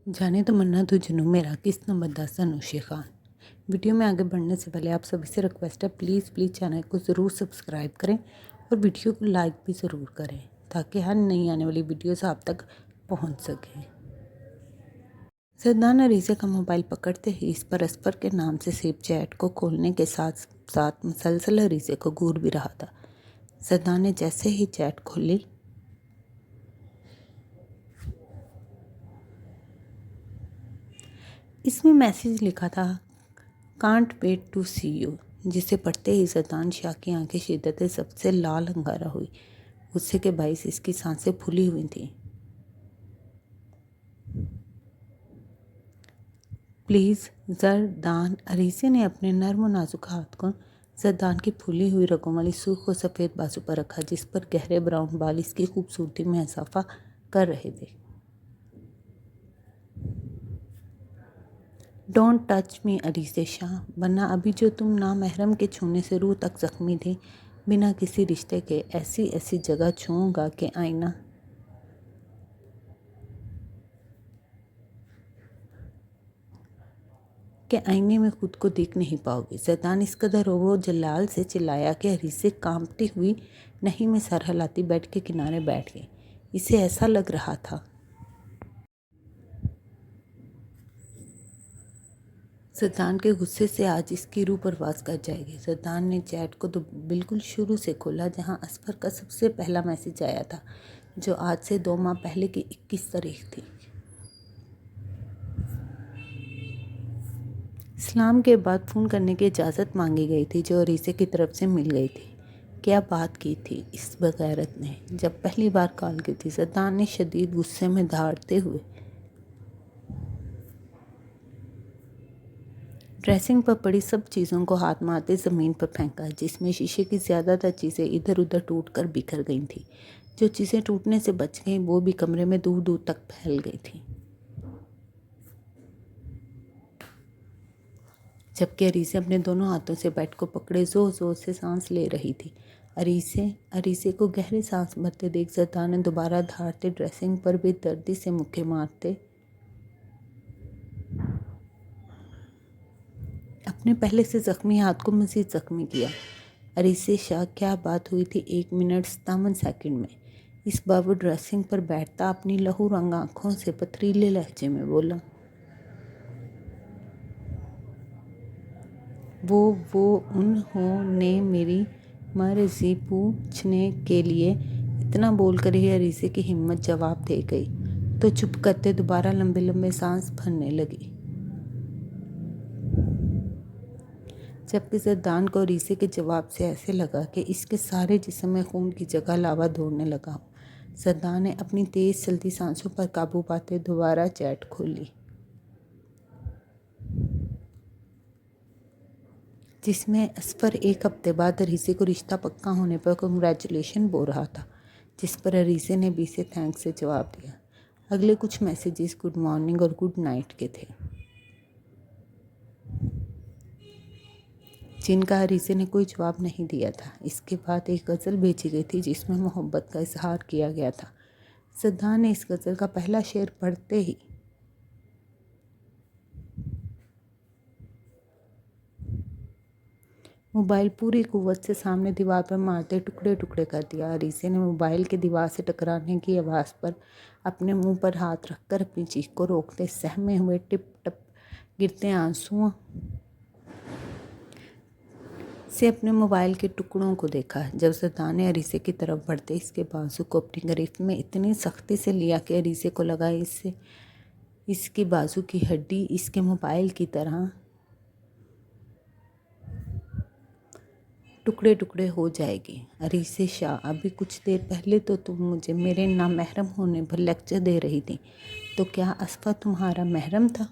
जाने तो मन्ना तो जुनू मेरा किस नंबर 10 अनुशे खान। वीडियो में आगे बढ़ने से पहले आप सभी से रिक्वेस्ट है, प्लीज़ चैनल को ज़रूर सब्सक्राइब करें और वीडियो को लाइक भी ज़रूर करें ताकि हर नई आने वाली वीडियोस आप तक पहुंच सकें। सिद्धांत अरीसे का मोबाइल पकड़ते ही इस पर असफर के नाम से सेव चैट को खोलने के साथ साथ मुसलसल अरीसे को घूर भी रहा था। सिद्धांत ने जैसे ही चैट खोली इसमें मैसेज लिखा था, can't wait to see you, जिसे पढ़ते ही सिद्धांत शाह की आंखें शिद्दत सबसे लाल अंगारा हुई। गुस्से के बाइस इसकी सांसें फूली हुई थीं। Please Jordan. अरीसे ने अपने नर्म नाजुक हाथ को जरदान की फूली हुई रगों वाली सूख और सफ़ेद बाजू पर रखा, जिस पर गहरे ब्राउन बाल इसकी खूबसूरती में इजाफा कर रहे थे। डोंट टच मी अरीसे शाह, वरना अभी जो तुम नामहरम के छूने से रूह तक जख्मी थे, बिना किसी रिश्ते के ऐसी ऐसी जगह छूऊंगा कि आईना आईने में खुद को देख नहीं पाओगे। जरदान इस कदर रोबो जलाल से चिल्लाया कि अरीसे कांपती हुई नहीं में सर हिलाती बेड के किनारे बैठ गई। इसे ऐसा लग रहा था जरदान के गुस्से से आज इसकी रूह परवास कर जाएगी। जरदान ने चैट को तो बिल्कुल शुरू से खोला, जहां असफर का सबसे पहला मैसेज आया था, जो आज से 2 माह पहले की 21 तारीख थी। इस्लाम के बाद फ़ोन करने की इजाज़त मांगी गई थी, जो अरीसे की तरफ से मिल गई थी। क्या बात की थी इस बगैरत ने जब पहली बार कॉल की थी? जरदान ने शदीद गुस्से में दहाड़ते हुए ड्रेसिंग पर पड़ी सब चीज़ों को हाथ मारते ज़मीन पर फेंका, जिसमें शीशे की ज़्यादातर चीज़ें इधर उधर टूट कर बिखर गई थीं। जो चीज़ें टूटने से बच गईं वो भी कमरे में दूर दूर तक फैल गई थीं। जबकि अरीसे अपने दोनों हाथों से बेड को पकड़े ज़ोर ज़ोर से सांस ले रही थी। अरीसे को गहरी सांस भरते देख जरदान ने दोबारा धारते ड्रेसिंग पर भी दर्दी से मुक्के मारते अपने पहले से जख्मी हाथ को मज़ीद जख्मी किया। अरीसे शाह, क्या बात हुई थी? 1 मिनट 57 सेकंड में इस बाबू ड्रेसिंग पर बैठता अपनी लहू रंग आँखों से पथरीले लहजे में बोला। वो उन्होंने मेरी मर्जी पूछने के लिए इतना बोलकर ही अरीसे की हिम्मत जवाब दे गई, तो चुप करते दोबारा लंबे लंबे सांस भरने लगी। जबकि जरदान को अरीसे के जवाब से ऐसे लगा कि इसके सारे जिस्म में खून की जगह लावा दौड़ने लगा हो। जरदान ने अपनी तेज चलती सांसों पर काबू पाते दोबारा चैट खोली, जिसमें असफर 1 हफ्ते बाद अरीसे को रिश्ता पक्का होने पर कंग्रेचुलेशन बोल रहा था, जिस पर अरीसे ने भी से थैंक्स से जवाब दिया। अगले कुछ मैसेजेस गुड मॉर्निंग और गुड नाइट के थे, जिनका अरीसे ने कोई जवाब नहीं दिया था। इसके बाद एक गज़ल भेजी गई थी, जिसमें मोहब्बत का इजहार किया गया था। सिद्धांत ने इस गज़ल का पहला शेर पढ़ते ही मोबाइल पूरी कुव्वत से सामने दीवार पर मारते टुकड़े टुकड़े कर दिया। अरीसे ने मोबाइल के दीवार से टकराने की आवाज़ पर अपने मुंह पर हाथ रखकर अपनी चीख को रोकते सहमे हुए टिप टप गिरते आंसुओं से अपने मोबाइल के टुकड़ों को देखा। जब सिद्धांत ने अरीसे की तरफ बढ़ते इसके बाजू को अपनी गिरफ्त में इतनी सख्ती से लिया कि अरीसे को लगा इसकी बाजू की हड्डी इसके मोबाइल की तरह टुकड़े टुकड़े हो जाएगी। अरीसे शाह, अभी कुछ देर पहले तो तुम मुझे मेरे नामहरम होने पर लेक्चर दे रही थी, तो क्या असफर तुम्हारा महरम था?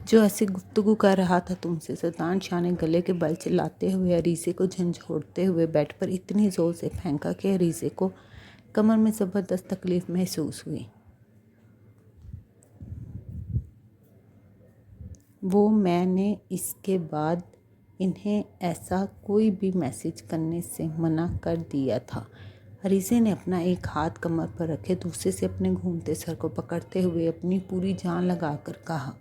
जो ऐसी गुफ्तगू कर रहा था तुमसे? सिद्धांत शाह ने गले के बल चिल्लाते हुए अरीसे को झंझोड़ते हुए बेड पर इतनी ज़ोर से फेंका कि अरीसे को कमर में ज़बरदस्त तकलीफ महसूस हुई। वो मैंने इसके बाद इन्हें ऐसा कोई भी मैसेज करने से मना कर दिया था। अरीसे ने अपना एक हाथ कमर पर रखे दूसरे से अपने घूमते सर को पकड़ते हुए अपनी पूरी जान लगाकर कहा।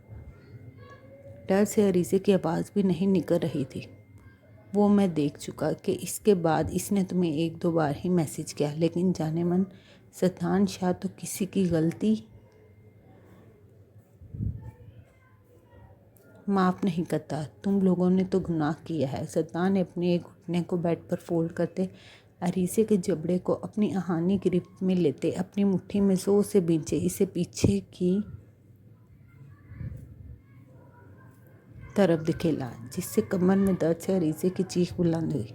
डर से अरीसे की आवाज़ भी नहीं निकल रही थी। वो मैं देख चुका कि इसके बाद इसने तुम्हें 1-2 बार ही मैसेज किया, लेकिन जाने मन सद्दान शाह तो किसी की गलती माफ़ नहीं करता। तुम लोगों ने तो गुनाह किया है। सद्दान ने अपने एक घुटने को बेड पर फोल्ड करते अरीसे के जबड़े को अपनी आहानी गिरफ्त में लेते अपनी मुट्ठी में जोर से खींचे इसे पीछे की तरफ धकेला, जिससे कमर में दर्द से अरीसे की चीख बुलंद हुई।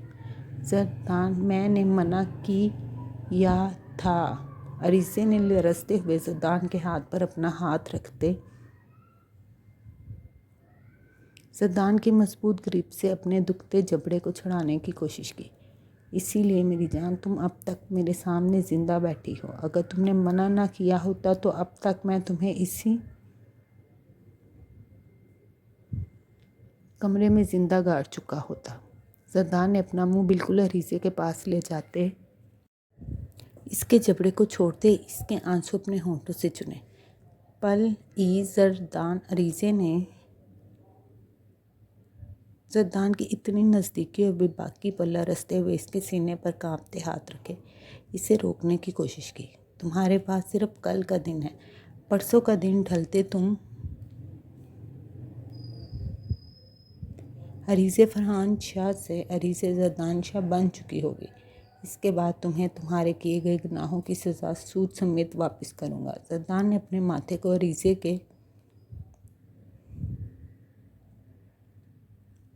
सद्दान, मैंने मना किया था। अरीसे ने लरजते हुए सद्दान के हाथ पर अपना हाथ रखते सद्दान की मजबूत ग्रिप से अपने दुखते जबड़े को छुड़ाने की कोशिश की। इसीलिए मेरी जान, तुम अब तक मेरे सामने जिंदा बैठी हो। अगर तुमने मना ना किया होता तो अब तक मैं तुम्हें इसी कमरे में जिंदा गाड़ चुका होता। सद्दान ने अपना मुंह बिल्कुल अरीसे के पास ले जाते इसके जबड़े को छोड़ते इसके आंसू अपने होंठों से चुने। पल ई जरदान अरीसे ने सद्दान की इतनी नज़दीकी और बेबाकी पर लरसते हुए इसके सीने पर कांपते हाथ रखे इसे रोकने की कोशिश की। तुम्हारे पास सिर्फ कल का दिन है। परसों का दिन ढलते तुम अरीसे फरहान शाह से अरीसे जरदान शाह बन चुकी होगी। इसके बाद तुम्हें तुम्हारे किए गए गुनाहों की सज़ा सूद समेत वापस करूँगा। सद्दान ने अपने माथे को अरीसे के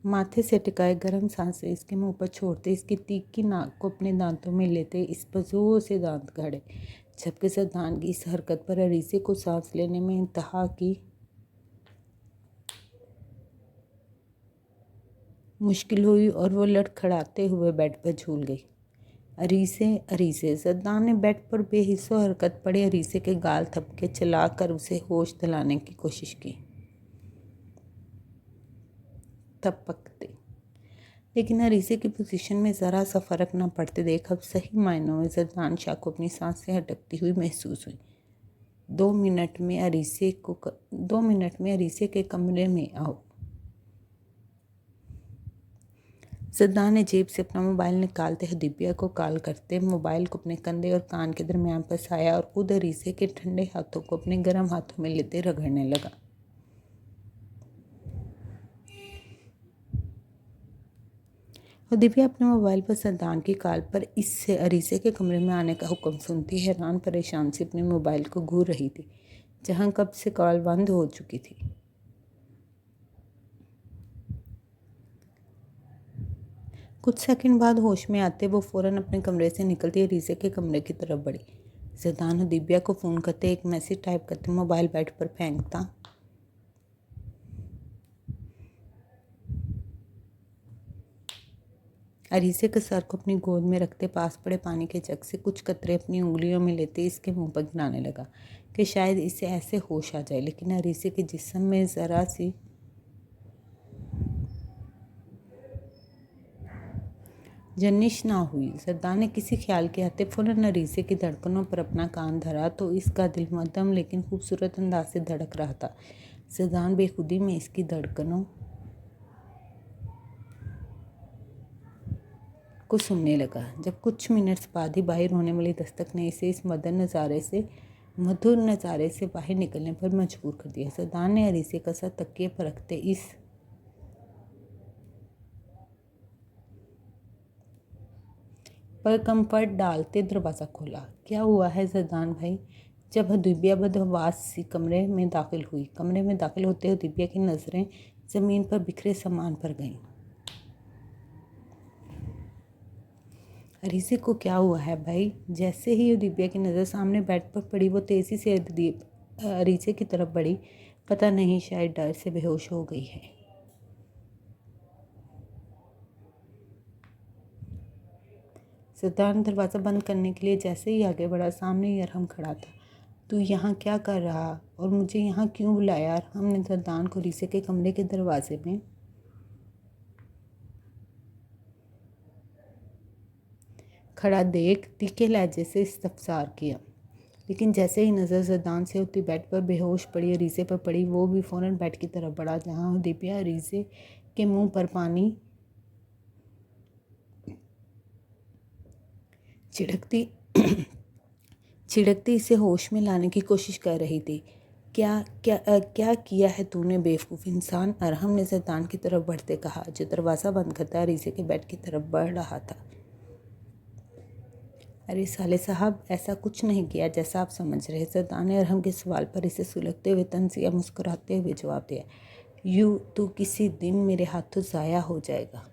माथे से टिकाए गर्म सांसें इसके मुंह पर छोड़ते इसकी तीखी नाक को अपने दांतों में लेते इस पर जोर से दांत गाड़े, जबकि सद्दान की इस हरकत पर अरीसे को सांस लेने में इंतहा की मुश्किल हुई और वो लड़खड़ाते हुए बेड पर झूल गई। अरीसे अरीसे सद्दान ने बेड पर बेहिस्सो हरकत पड़े अरीसे के गाल थपके चलाकर उसे होश दिलाने की कोशिश की। थपकते, लेकिन अरीसे की पोजीशन में ज़रा सा फ़र्क न पड़ते देख अब सही मायनों में सद्दान शाह को अपनी सांसें अटकती हुई महसूस हुई। 2 मिनट में अरीसे के कमरे में आओ। सद्दान ने जेब से अपना मोबाइल निकालते हुए दिव्या को कॉल करते मोबाइल को अपने कंधे और कान के दरमियान फंसाया और खुद अरीसे के ठंडे हाथों को अपने गर्म हाथों में लेते रगड़ने लगा। और दिव्या अपने मोबाइल पर सद्दान की कॉल पर इससे अरीसे के कमरे में आने का हुक्म सुनती हैरान परेशान से अपने मोबाइल को घूर रही थी, जहां कब से कॉल बंद हो चुकी थी। कुछ सेकंड बाद होश में आते वो फ़ौरन अपने कमरे से निकलती अरीसे के कमरे की तरफ बढ़ी। सद्दान और दिव्या को फ़ोन करते एक मैसेज टाइप करते मोबाइल बेड पर फेंकता अरीसे के सर को अपनी गोद में रखते पास पड़े पानी के जग से कुछ कतरे अपनी उंगलियों में लेते इसके मुंह पर गिराने लगा कि शायद इसे ऐसे होश आ जाए, लेकिन अरीसे के जिस्म में ज़रा सी जनिश ना हुई। सद्दान ने किसी ख्याल के आते फौरन अरीसे की धड़कनों पर अपना कान धरा तो इसका दिल मध्यम लेकिन खूबसूरत अंदाज से धड़क रहा था। सद्दान बेखुदी में इसकी धड़कनों को सुनने लगा। जब कुछ मिनट्स बाद ही बाहर होने वाली दस्तक ने इसे इस मधुर नज़ारे से बाहर निकलने पर मजबूर कर दिया। सद्दान ने अरीसे का सर तकिए पर रखते इस पर कंफर्ट डालते दरवाज़ा खोला। क्या हुआ है सद्दान भाई? जब दिव्या बदहवास सी कमरे में दाखिल होते हुए दिव्या की नज़रें ज़मीन पर बिखरे सामान पर गईं। अरीसे को क्या हुआ है भाई? जैसे ही दिव्या की नज़र सामने बेड पर पड़ी वो तेज़ी से अरीसे की तरफ बढ़ी। पता नहीं, शायद डर से बेहोश हो गई है। सद्दान दरवाज़ा बंद करने के लिए जैसे ही आगे बढ़ा सामने ही अरहम खड़ा था। तू यहाँ क्या कर रहा और मुझे यहाँ क्यों बुलाया? हमने सद्दान को अरीसे के कमरे के दरवाजे में खड़ा देख तीखे लहजे से इस्तफसार किया, लेकिन जैसे ही नज़र ज़रदान से होती बेड पर बेहोश पड़ी अरीज़े पर पड़ी, वो भी फ़ौरन बेड की तरफ बढ़ा जहाँ दीपिया अरीज़े के मुंह पर पानी छिड़कती इसे होश में लाने की कोशिश कर रही थी। क्या किया है तूने बेवकूफ़ इंसान, अरहम ने ज़रदान की तरफ बढ़ते कहा, जो दरवाज़ा बंद करता अरीज़े के बेड की तरफ बढ़ रहा था। अरे साले साहब, ऐसा कुछ नहीं किया जैसा आप समझ रहे। ज़रदान ने अरहम के सवाल पर इसे सुलगते हुए तंज़िया मुस्कुराते हुए जवाब दिया, तू किसी दिन मेरे हाथों ज़ाया हो जाएगा।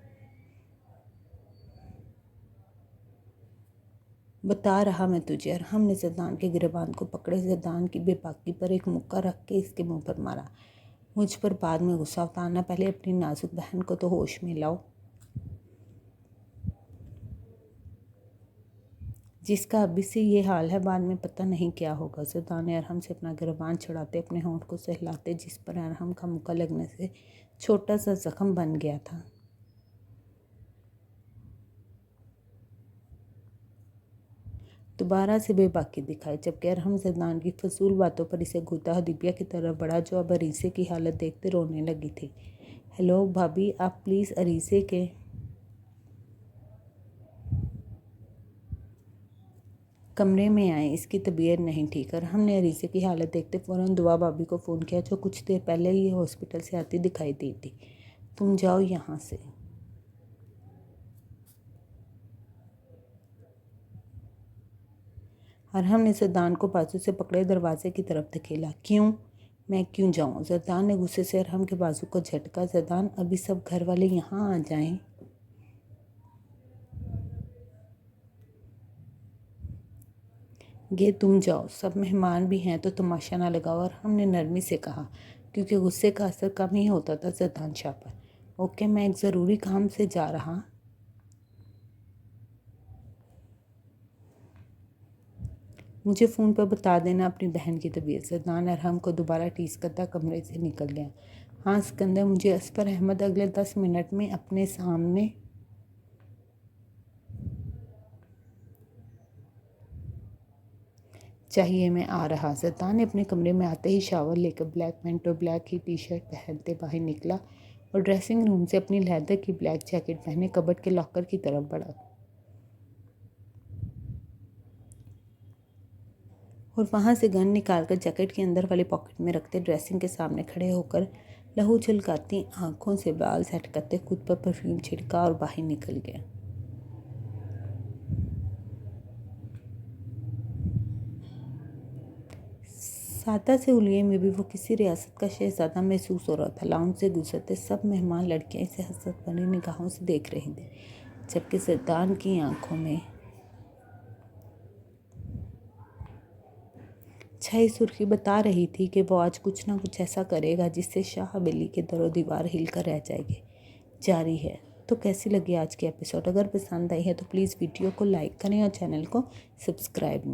बता रहा मैं तुझे। अरहम ने ज़रदान के गिरबान को पकड़े ज़रदान की बेबाकी पर एक मुक्का रख के इसके मुंह पर मारा। मुझ पर बाद में गुस्सा उतारना, पहले अपनी नाजुक बहन को तो होश में लाओ। जिसका अभी से ये हाल है, बाद में पता नहीं क्या होगा। ज़रदान ने अरहम से अपना गिरबान छुड़ाते अपने होंठ को सहलाते, जिस पर अरहम का मुक्का लगने से छोटा सा जख्म बन गया था। दोबारा से बेबाकी दिखाई, जबकि अरहम ज़रदान की फजूल बातों पर इसे घूरता दीपिया की तरफ बढ़ा, जो अब अरीज़े की हालत देखते रोने लगी थी। हेलो भाभी, आप प्लीज़ अरीज़े के कमरे में आए, इसकी तबीयत नहीं ठीक। अरहम ने अरीज़े की हालत देखते फ़ौरन दुआ भाभी को फ़ोन किया, जो कुछ देर पहले ही हॉस्पिटल से आती दिखाई दी थी। तुम जाओ यहाँ से। अरहम ने ज़रदान को बाजू से पकड़े दरवाजे की तरफ धकेला। क्यों? मैं क्यों जाऊँ? ज़रदान ने गुस्से से अरहम के बाजू को झटका। ज़रदान, अभी सब घर वाले यहाँ आ जाएं। ये तुम जाओ, सब मेहमान भी हैं तो तमाशा ना लगाओ। अरहम ने नरमी से कहा, क्योंकि गुस्से का असर कम ही होता था ज़रदान शाह पर। ओके, मैं एक ज़रूरी काम से जा रहा। मुझे फ़ोन पर बता देना अपनी बहन की तबीयत। ज़रदान अरहम को दोबारा टीस करता कमरे से निकल गया। हाँ सिकंदर, मुझे असफर अहमद अगले 10 मिनट में अपने सामने चाहिए, मैं आ रहा। ज़रदान ने अपने कमरे में आते ही शावर लेकर ब्लैक पैंट और ब्लैक ही टी शर्ट पहनते बाहर निकला और ड्रेसिंग रूम से अपनी लेदर की ब्लैक जैकेट पहने कबर्ड के लॉकर की तरफ बढ़ा और वहाँ से गन निकालकर जैकेट के अंदर वाले पॉकेट में रखते ड्रेसिंग के सामने खड़े होकर लहू झलकाती आंखों से बाल सेट करते खुद पर परफ्यूम छिड़का और बाहर निकल गया। सादा से हुलिये में भी वो किसी रियासत का शहजादा महसूस हो रहा था। लाउंज से गुजरते सब मेहमान लड़कियां इसे हसरत भरी निगाहों से देख रही थी, जबकि ज़रदान की आंखों में छाई सुर्खी बता रही थी कि वो आज कुछ ना कुछ ऐसा करेगा जिससे शाह हवेली के दरो दीवार हिल कर रह जाएगी। जारी है। तो कैसी लगी आज की एपिसोड? अगर पसंद आई है तो प्लीज़ वीडियो को लाइक करें और चैनल को सब्सक्राइब